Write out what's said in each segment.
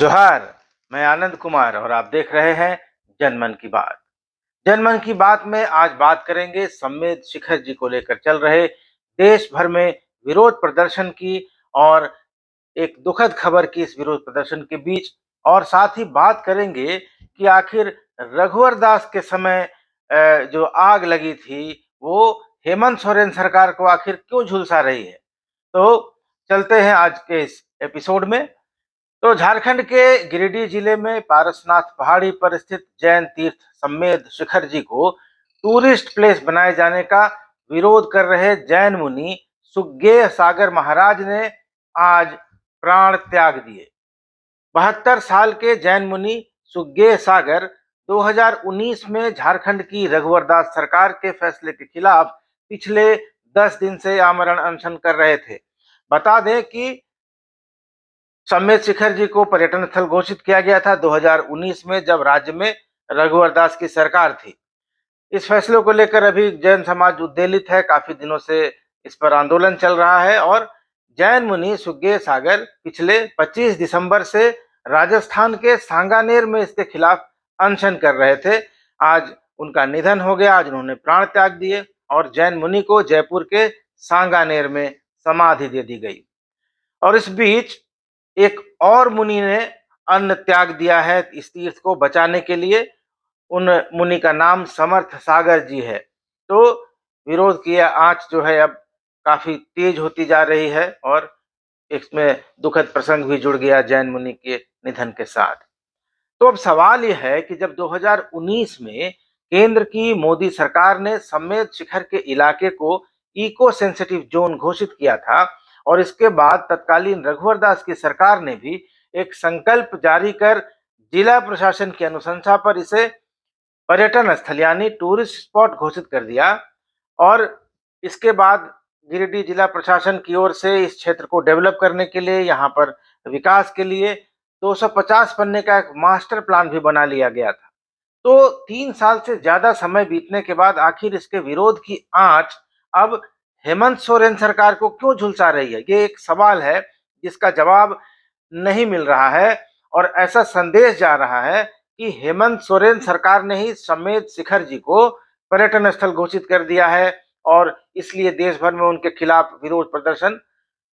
जोहार। मैं आनंद कुमार और आप देख रहे हैं जनमन की बात। जनमन की बात में आज बात करेंगे सम्मेद शिखर जी को लेकर चल रहे देश भर में विरोध प्रदर्शन की और एक दुखद खबर की इस विरोध प्रदर्शन के बीच। और साथ ही बात करेंगे कि आखिर रघुवर दास के समय जो आग लगी थी वो हेमंत सोरेन सरकार को आखिर क्यों झुलसा रही है। तो चलते हैं आज के इस एपिसोड में। तो झारखंड के गिरिडीह जिले में पारसनाथ पहाड़ी पर स्थित जैन तीर्थ सम्मेद शिखर जी को टूरिस्ट प्लेस बनाए जाने का विरोध कर रहे जैन मुनि सुज्ञेय सागर महाराज ने आज प्राण त्याग दिए। 72 साल के जैन मुनि सुज्ञेय सागर 2019 में झारखंड की रघुवर दास सरकार के फैसले के खिलाफ पिछले 10 दिन से आमरण अनशन कर रहे थे। बता दें कि सम्मेद शिखर जी को पर्यटन स्थल घोषित किया गया था 2019 में, जब राज्य में रघुवर दास की सरकार थी। इस फैसले को लेकर अभी जैन समाज उद्वेलित है। काफी दिनों से इस पर आंदोलन चल रहा है और जैन मुनि सुज्ञेय सागर पिछले 25 दिसंबर से राजस्थान के सांगानेर में इसके खिलाफ अनशन कर रहे थे। आज उनका निधन हो गया, आज उन्होंने प्राण त्याग दिए और जैन मुनि को जयपुर के सांगानेर में समाधि दे दी गई। और इस बीच एक और मुनि ने अन्न त्याग दिया है इस तीर्थ को बचाने के लिए। उन मुनि का नाम समर्थ सागर जी है। तो विरोध की आंच जो है अब काफी तेज होती जा रही है और इसमें दुखद प्रसंग भी जुड़ गया जैन मुनि के निधन के साथ। तो अब सवाल यह है कि जब 2019 में केंद्र की मोदी सरकार ने सम्मेद शिखर के इलाके को इको सेंसिटिव जोन घोषित किया था और इसके बाद तत्कालीन रघुवर दास की सरकार ने भी एक संकल्प जारी कर जिला प्रशासन की अनुशंसा पर इसे पर्यटन स्थल यानी टूरिस्ट स्पॉट घोषित कर दिया। और इसके बाद गिरिडीह जिला प्रशासन की ओर से इस क्षेत्र को डेवलप करने के लिए, यहाँ पर विकास के लिए 250 पन्ने का एक मास्टर प्लान भी बना लिया गया था। तो 3 साल से ज्यादा समय बीतने के बाद आखिर इसके विरोध की आंच अब हेमंत सोरेन सरकार को क्यों झुलसा रही है, ये एक सवाल है जिसका जवाब नहीं मिल रहा है। और ऐसा संदेश जा रहा है कि हेमंत सोरेन सरकार ने ही सम्मेद शिखर जी को पर्यटन स्थल घोषित कर दिया है और इसलिए देश भर में उनके खिलाफ विरोध प्रदर्शन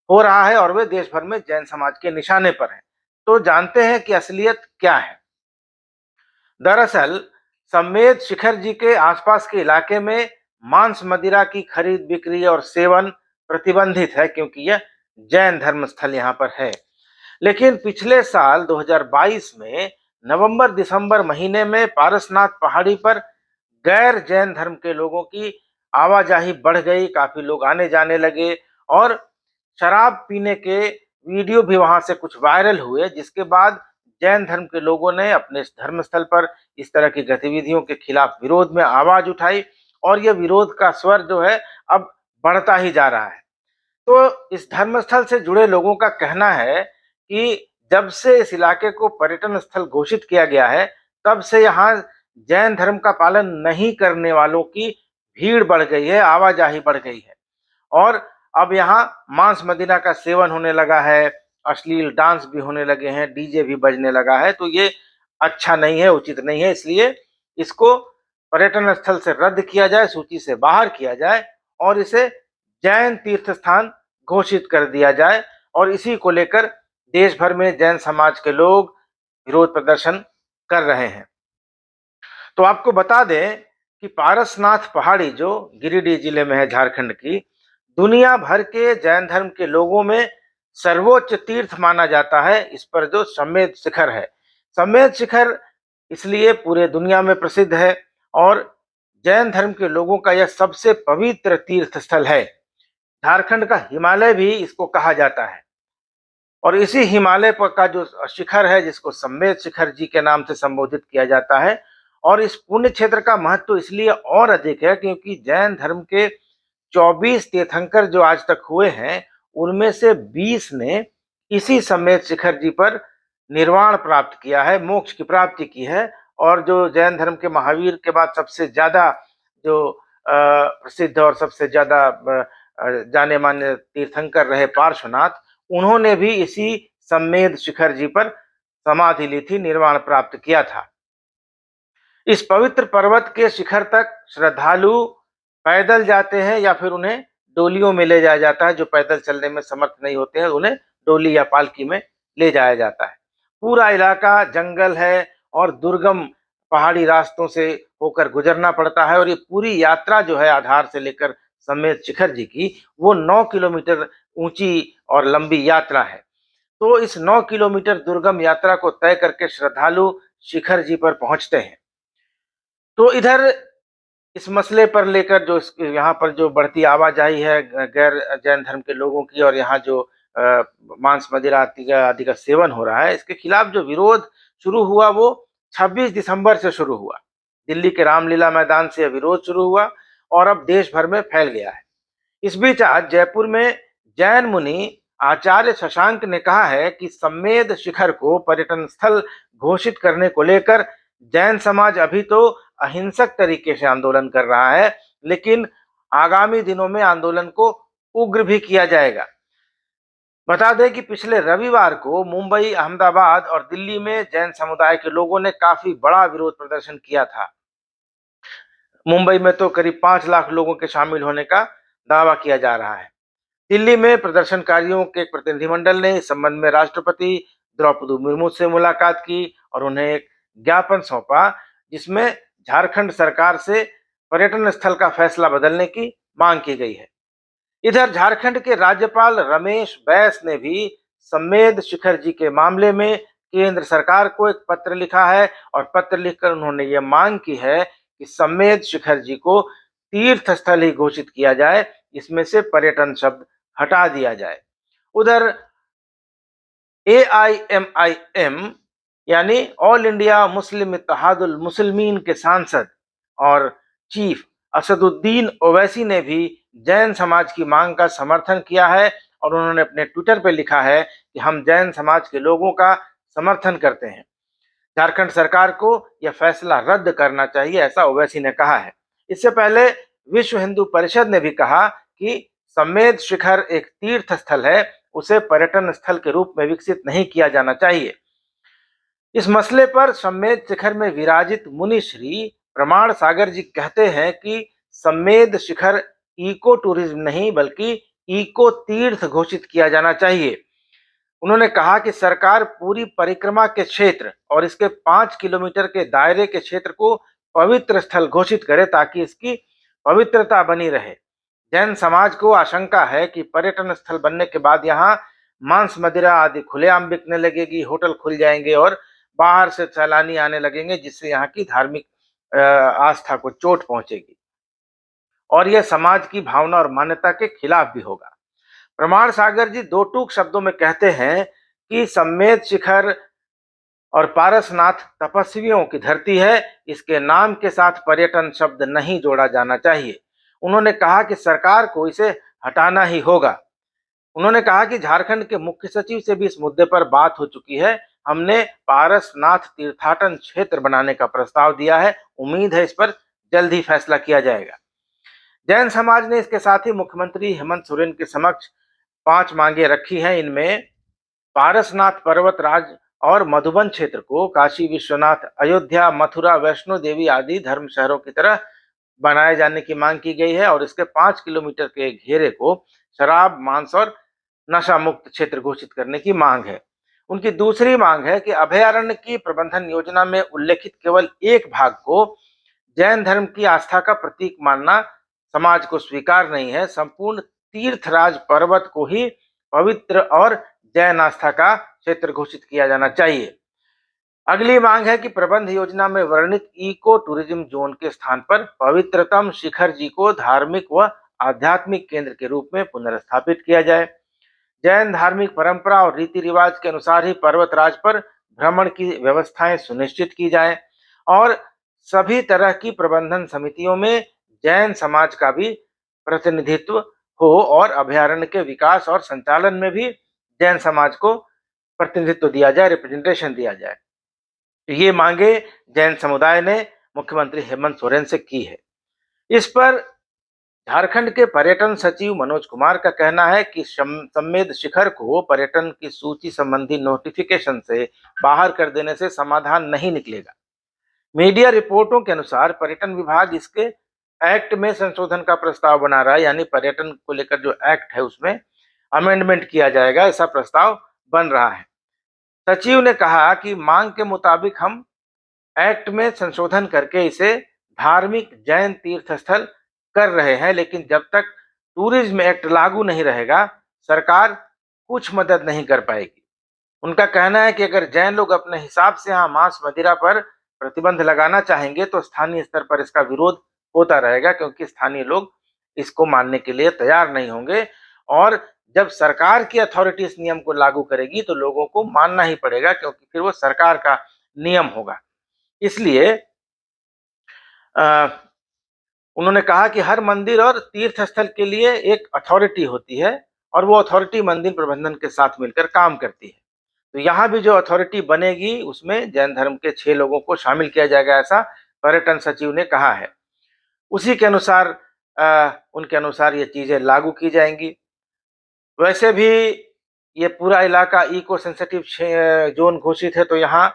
हो रहा है और वे देश भर में जैन समाज के निशाने पर हैं। तो जानते हैं कि असलियत क्या है। दरअसल सम्मेद शिखर जी के आसपास के इलाके में मांस मदिरा की खरीद बिक्री और सेवन प्रतिबंधित है, क्योंकि यह जैन धर्म स्थल यहाँ पर है। लेकिन पिछले साल 2022 में नवंबर दिसंबर महीने में पारसनाथ पहाड़ी पर गैर जैन धर्म के लोगों की आवाजाही बढ़ गई, काफी लोग आने जाने लगे और शराब पीने के वीडियो भी वहां से कुछ वायरल हुए, जिसके बाद जैन धर्म के लोगों ने अपने धर्मस्थल पर इस तरह की गतिविधियों के खिलाफ विरोध में आवाज उठाई और यह विरोध का स्वर जो है अब बढ़ता ही जा रहा है। तो इस धर्मस्थल से जुड़े लोगों का कहना है कि जब से इस इलाके को पर्यटन स्थल घोषित किया गया है, तब से यहाँ जैन धर्म का पालन नहीं करने वालों की भीड़ बढ़ गई है, आवाजाही बढ़ गई है और अब यहाँ मांस मदिरा का सेवन होने लगा है, अश्लील डांस भी होने लगे हैं, डीजे भी बजने लगा है। तो ये अच्छा नहीं है, उचित नहीं है, इसलिए इसको पर्यटन स्थल से रद्द किया जाए, सूची से बाहर किया जाए और इसे जैन तीर्थ स्थान घोषित कर दिया जाए। और इसी को लेकर देश भर में जैन समाज के लोग विरोध प्रदर्शन कर रहे हैं। तो आपको बता दें कि पारसनाथ पहाड़ी जो गिरिडीह जिले में है झारखंड की, दुनिया भर के जैन धर्म के लोगों में सर्वोच्च तीर्थ माना जाता है। इस पर जो सम्मेद शिखर है, सम्मेद शिखर इसलिए पूरे दुनिया में प्रसिद्ध है और जैन धर्म के लोगों का यह सबसे पवित्र तीर्थ स्थल है। झारखंड का हिमालय भी इसको कहा जाता है और इसी हिमालय पर का जो शिखर है, जिसको सम्मेद शिखर जी के नाम से संबोधित किया जाता है। और इस पुण्य क्षेत्र का महत्व इसलिए और अधिक है क्योंकि जैन धर्म के 24 तीर्थंकर जो आज तक हुए हैं, उनमें से 20 ने इसी सम्मेद शिखर जी पर निर्वाण प्राप्त किया है, मोक्ष की प्राप्ति की है। और जो जैन धर्म के महावीर के बाद सबसे ज्यादा जो प्रसिद्ध और सबसे ज्यादा जाने माने तीर्थंकर रहे पार्श्वनाथ, उन्होंने भी इसी सम्मेद शिखर जी पर समाधि ली थी, निर्वाण प्राप्त किया था। इस पवित्र पर्वत के शिखर तक श्रद्धालु पैदल जाते हैं या फिर उन्हें डोलियों में ले जाया जाता है। जो पैदल चलने में समर्थ नहीं होते हैं उन्हें डोली या पालकी में ले जाया जाता है। पूरा इलाका जंगल है और दुर्गम पहाड़ी रास्तों से होकर गुजरना पड़ता है, और ये पूरी यात्रा जो है आधार से लेकर समेत शिखर जी की, वो 9 किलोमीटर ऊंची और लंबी यात्रा है। तो इस 9 किलोमीटर दुर्गम यात्रा को तय करके श्रद्धालु शिखर जी पर पहुंचते हैं। तो इधर इस मसले पर लेकर जो यहाँ पर जो बढ़ती आवाजाही है गैर जैन धर्म के लोगों की, और यहाँ जो मांस मदिरा आदि का सेवन हो रहा है, इसके खिलाफ जो विरोध शुरू हुआ वो 26 दिसंबर से शुरू हुआ। दिल्ली के रामलीला मैदान से यह विरोध शुरू हुआ और अब देश भर में फैल गया है। इस बीच आज जयपुर में जैन मुनि आचार्य शशांक ने कहा है कि सम्मेद शिखर को पर्यटन स्थल घोषित करने को लेकर जैन समाज अभी तो अहिंसक तरीके से आंदोलन कर रहा है, लेकिन आगामी दिनों में आंदोलन को उग्र भी किया जाएगा। बता दें कि पिछले रविवार को मुंबई, अहमदाबाद और दिल्ली में जैन समुदाय के लोगों ने काफी बड़ा विरोध प्रदर्शन किया था। मुंबई में तो करीब 5 लाख लोगों के शामिल होने का दावा किया जा रहा है। दिल्ली में प्रदर्शनकारियों के एक प्रतिनिधिमंडल ने इस संबंध में राष्ट्रपति द्रौपदी मुर्मू से मुलाकात की और उन्हें एक ज्ञापन सौंपा, जिसमें झारखंड सरकार से पर्यटन स्थल का फैसला बदलने की मांग की गई है। इधर झारखंड के राज्यपाल रमेश बैस ने भी सम्मेद शिखर जी के मामले में केंद्र सरकार को एक पत्र लिखा है, और पत्र लिखकर उन्होंने ये मांग की है कि सम्मेद शिखर जी को तीर्थ स्थल ही घोषित किया जाए, इसमें से पर्यटन शब्द हटा दिया जाए। उधर AIMIM यानी all India Muslim Ittehadul Muslimeen के सांसद और चीफ असदुद्दीन ओवैसी ने भी जैन समाज की मांग का समर्थन किया है, और उन्होंने अपने ट्विटर पर लिखा है कि हम जैन समाज के लोगों का समर्थन करते हैं। झारखंड सरकार को यह फैसला रद्द करना चाहिए, ऐसा ओवैसी ने कहा है। इससे पहले विश्व हिंदू परिषद ने भी कहा कि सम्मेद शिखर एक तीर्थ स्थल है, उसे पर्यटन स्थल के रूप में विकसित नहीं किया जाना चाहिए। इस मसले पर सम्मेद शिखर में विराजित मुनि श्री प्रमाण सागर जी कहते हैं कि सम्मेद शिखर इको टूरिज्म नहीं बल्कि इको तीर्थ घोषित किया जाना चाहिए। उन्होंने कहा कि सरकार पूरी परिक्रमा के क्षेत्र और इसके 5 किलोमीटर के दायरे के क्षेत्र को पवित्र स्थल घोषित करे, ताकि इसकी पवित्रता बनी रहे। जैन समाज को आशंका है कि पर्यटन स्थल बनने के बाद यहाँ मांस मदिरा आदि खुलेआम बिकने लगेगी, होटल खुल जाएंगे और बाहर से सैलानी आने लगेंगे, जिससे यहाँ की धार्मिक आस्था को चोट पहुंचेगी और यह समाज की भावना और मान्यता के खिलाफ भी होगा। प्रमाण सागर जी दो टूक शब्दों में कहते हैं कि सम्मेद शिखर और पारसनाथ तपस्वियों की धरती है, इसके नाम के साथ पर्यटन शब्द नहीं जोड़ा जाना चाहिए। उन्होंने कहा कि सरकार को इसे हटाना ही होगा। उन्होंने कहा कि झारखंड के मुख्य सचिव से भी इस मुद्दे पर बात हो चुकी है। हमने पारसनाथ तीर्थाटन क्षेत्र बनाने का प्रस्ताव दिया है, उम्मीद है इस पर जल्द ही फैसला किया जाएगा। जैन समाज ने इसके साथ ही मुख्यमंत्री हेमंत सोरेन के समक्ष 5 मांगे रखी हैं। इनमें पारसनाथ पर्वतराज और मधुबन क्षेत्र को काशी विश्वनाथ, अयोध्या, मथुरा, वैष्णो देवी आदि धर्म शहरों की तरह बनाए जाने की मांग की गई है, और इसके 5 किलोमीटर के घेरे को शराब, मांस और नशा मुक्त क्षेत्र घोषित करने की मांग है। उनकी दूसरी मांग है कि अभयारण्य की प्रबंधन योजना में उल्लेखित केवल एक भाग को जैन धर्म की आस्था का प्रतीक मानना समाज को स्वीकार नहीं है। संपूर्ण तीर्थराज पर्वत को ही पवित्र और जैन आस्था का क्षेत्र घोषित किया जाना चाहिए। अगली मांग है कि प्रबंध योजना में वर्णित इको टूरिज्म जोन के स्थान पर पवित्रतम शिखर जी को धार्मिक व आध्यात्मिक केंद्र के रूप में पुनर्स्थापित किया जाए। जैन धार्मिक परंपरा और रीति रिवाज के अनुसार ही पर्वतराज पर भ्रमण की व्यवस्थाएं सुनिश्चित की जाए, और सभी तरह की प्रबंधन समितियों में जैन समाज का भी प्रतिनिधित्व हो, और अभयारण्य के विकास और संचालन में भी जैन समाज को प्रतिनिधित्व दिया जाए, रिप्रेजेंटेशन दिया जाए। ये मांगे जैन समुदाय ने मुख्यमंत्री हेमंत सोरेन से की है। इस पर झारखंड के पर्यटन सचिव मनोज कुमार का कहना है कि सम्मेद शिखर को पर्यटन की सूची संबंधी नोटिफिकेशन से बाहर कर देने से समाधान नहीं निकलेगा। मीडिया रिपोर्टों के अनुसार पर्यटन विभाग इसके एक्ट में संशोधन का प्रस्ताव बना रहा है, यानी पर्यटन को लेकर जो एक्ट है उसमें अमेंडमेंट किया जाएगा, ऐसा प्रस्ताव बन रहा है। सचिव ने कहा कि मांग के मुताबिक हम एक्ट में संशोधन करके इसे धार्मिक जैन तीर्थ स्थल कर रहे हैं, लेकिन जब तक टूरिज्म एक्ट लागू नहीं रहेगा सरकार कुछ मदद नहीं कर पाएगी। उनका कहना है कि अगर जैन लोग अपने हिसाब से यहाँ मांस मदिरा पर प्रतिबंध लगाना चाहेंगे तो स्थानीय स्तर पर इसका विरोध होता रहेगा, क्योंकि स्थानीय लोग इसको मानने के लिए तैयार नहीं होंगे। और जब सरकार की अथॉरिटी इस नियम को लागू करेगी तो लोगों को मानना ही पड़ेगा, क्योंकि फिर वो सरकार का नियम होगा। इसलिए उन्होंने कहा कि हर मंदिर और तीर्थ स्थल के लिए एक अथॉरिटी होती है और वो अथॉरिटी मंदिर प्रबंधन के साथ मिलकर काम करती है। तो यहाँ भी जो अथॉरिटी बनेगी उसमें जैन धर्म के 6 लोगों को शामिल किया जाएगा, ऐसा पर्यटन सचिव ने कहा है। उसी के अनुसार उनके अनुसार ये चीजें लागू की जाएंगी। वैसे भी ये पूरा इलाका इको सेंसिटिव जोन घोषित है, तो यहाँ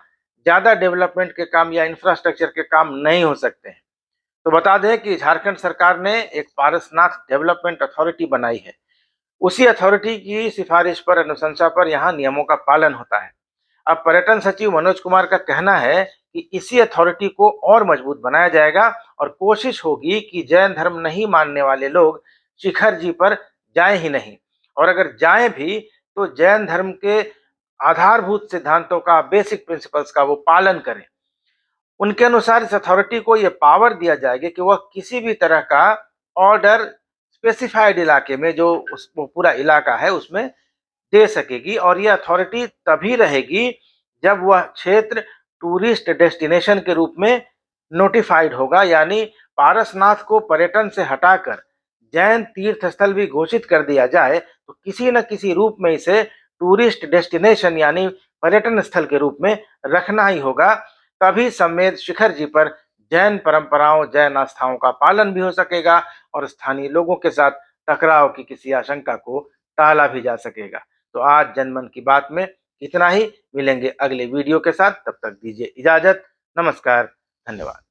ज्यादा डेवलपमेंट के काम या इंफ्रास्ट्रक्चर के काम नहीं हो सकते हैं। तो बता दें कि झारखंड सरकार ने एक पारसनाथ डेवलपमेंट अथॉरिटी बनाई है। उसी अथॉरिटी की सिफारिश पर, अनुशंसा पर यहाँ नियमों का पालन होता है। अब पर्यटन सचिव मनोज कुमार का कहना है कि इसी अथॉरिटी को और मजबूत बनाया जाएगा और कोशिश होगी कि जैन धर्म नहीं मानने वाले लोग शिखर जी पर जाएं ही नहीं, और अगर जाएं भी तो जैन धर्म के आधारभूत सिद्धांतों का, बेसिक प्रिंसिपल्स का वो पालन करें। उनके अनुसार इस अथॉरिटी को यह पावर दिया जाएगा कि वह किसी भी तरह का ऑर्डर स्पेसिफाइड इलाके में, जो वो पूरा इलाका है उसमें दे सकेगी, और यह अथॉरिटी तभी रहेगी जब वह क्षेत्र टूरिस्ट डेस्टिनेशन के रूप में नोटिफाइड होगा, यानी पारसनाथ को पर्यटन से हटाकर जैन तीर्थ स्थल भी घोषित कर दिया जाए तो किसी न किसी रूप में इसे टूरिस्ट डेस्टिनेशन यानी पर्यटन स्थल के रूप में रखना ही होगा। तभी सम्मेद शिखर जी पर जैन परंपराओं, जैन आस्थाओं का पालन भी हो सकेगा और स्थानीय लोगों के साथ टकराव की किसी आशंका को टाला भी जा सकेगा। तो आज जनमन की बात में इतना ही। मिलेंगे अगले वीडियो के साथ, तब तक दीजिए इजाजत। नमस्कार, धन्यवाद।